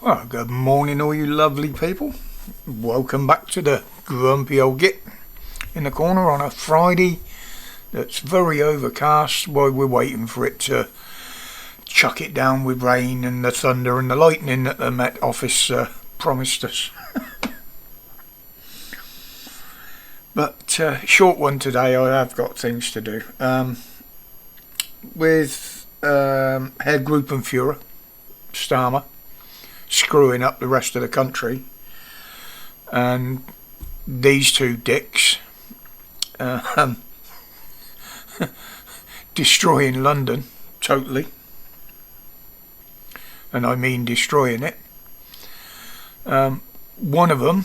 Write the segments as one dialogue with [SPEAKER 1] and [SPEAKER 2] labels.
[SPEAKER 1] Well, good morning all you lovely people. Welcome back to the grumpy old git in the corner on a Friday that's very overcast while we're waiting for it to chuck it down with rain and the thunder and the lightning that the Met Office promised us. But short one today, I have got things to do. With Herr Gruppenführer Starmer screwing up the rest of the country, and these two dicks destroying London totally, and I mean destroying it. One of them,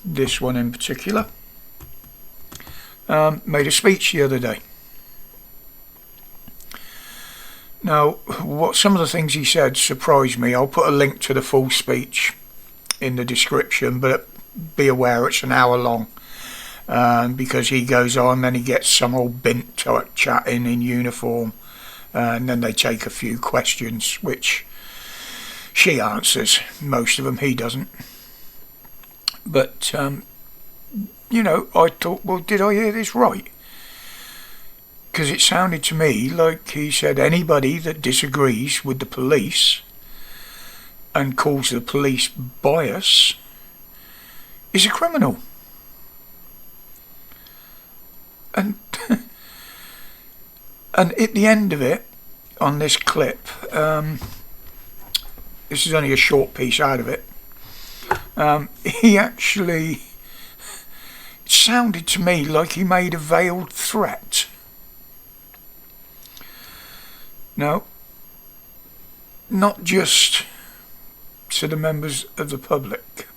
[SPEAKER 1] this one in particular, made a speech the other day. Now, some of the things he said surprised me. I'll put a link to the full speech in the description, but be aware it's an hour long, because he goes on, then he gets some old bint chatting in uniform, and then they take a few questions, which she answers. Most of them he doesn't. But, I thought, well, did I hear this right? Because it sounded to me like he said anybody that disagrees with the police and calls the police bias is a criminal. And and at the end of it, on this clip, this is only a short piece out of it, he actually, it sounded to me like he made a veiled threat. No, not just to the members of the public.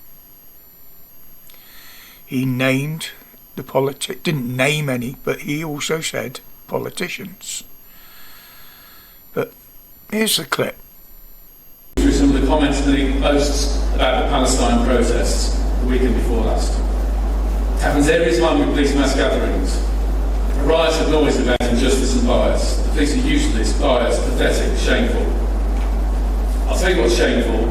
[SPEAKER 1] He named the didn't name any, but he also said politicians. But here's the clip.
[SPEAKER 2] Through some of the comments that he posts about the Palestine protests the weekend before last. It happens every time we police mass gatherings. A riot of noise about injustice and bias. The police are useless, biased, pathetic, shameful. I'll tell you what's shameful: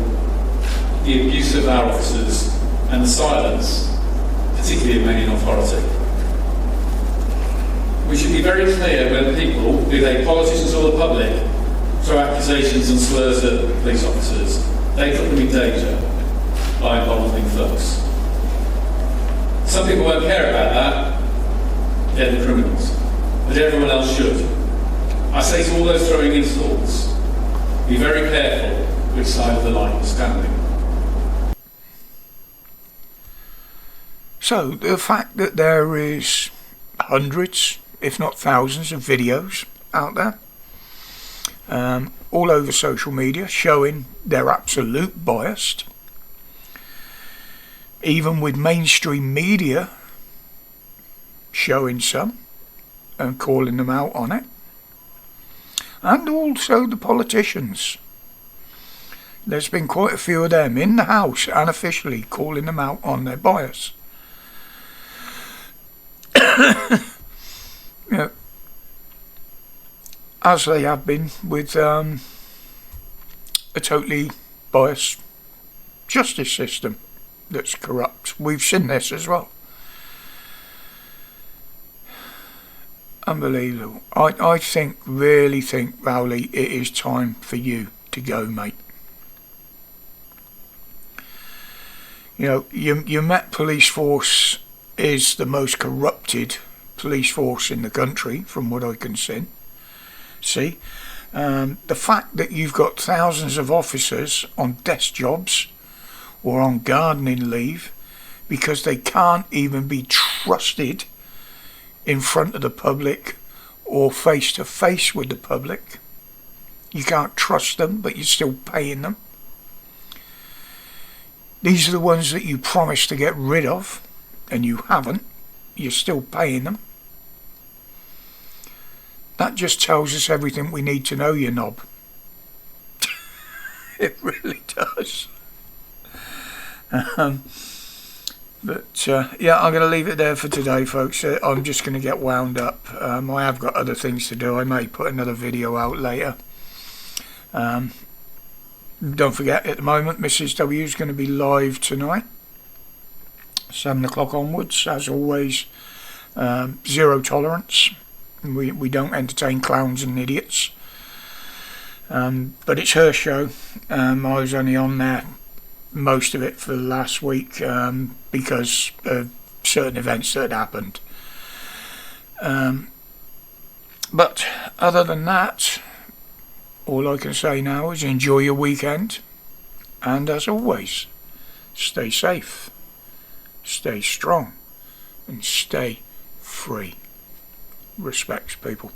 [SPEAKER 2] the abuse of our officers and the silence, particularly of men in authority. We should be very clear when people, be they politicians or the public, throw accusations and slurs at police officers. They put them in danger by involving thugs. Some people won't care about that. They're the criminals. But everyone else should. I say to all those throwing insults, be very careful which side of the line you're standing.
[SPEAKER 1] So the fact that there is hundreds, if not thousands, of videos out there, all over social media, showing they're absolute biased, even with mainstream media showing some and calling them out on it, and also the politicians. There's been quite a few of them in the House and officially calling them out on their bias. As they have been with a totally biased justice system that's corrupt. We've seen this as well. Unbelievable. I really think, Rowley, it is time for you to go, mate. Your Met police force is the most corrupted police force in the country, from what I can see. The fact that you've got thousands of officers on desk jobs or on gardening leave because they can't even be trusted in front of the public or face to face with the public. You can't trust them, but you're still paying them. These are the ones that you promised to get rid of, and you haven't. You're still paying them. That just tells us everything we need to know, you knob. It really does. But I'm going to leave it there for today, folks. I'm just going to get wound up. I have got other things to do. I may put another video out later. Don't forget, at the moment, Mrs. W is going to be live tonight, 7 o'clock onwards. As always, zero tolerance. We don't entertain clowns and idiots. But it's her show. I was only on there most of it for last week because of certain events that happened. But other than that, all I can say now is enjoy your weekend, and as always, stay safe, stay strong, and stay free. Respects, people.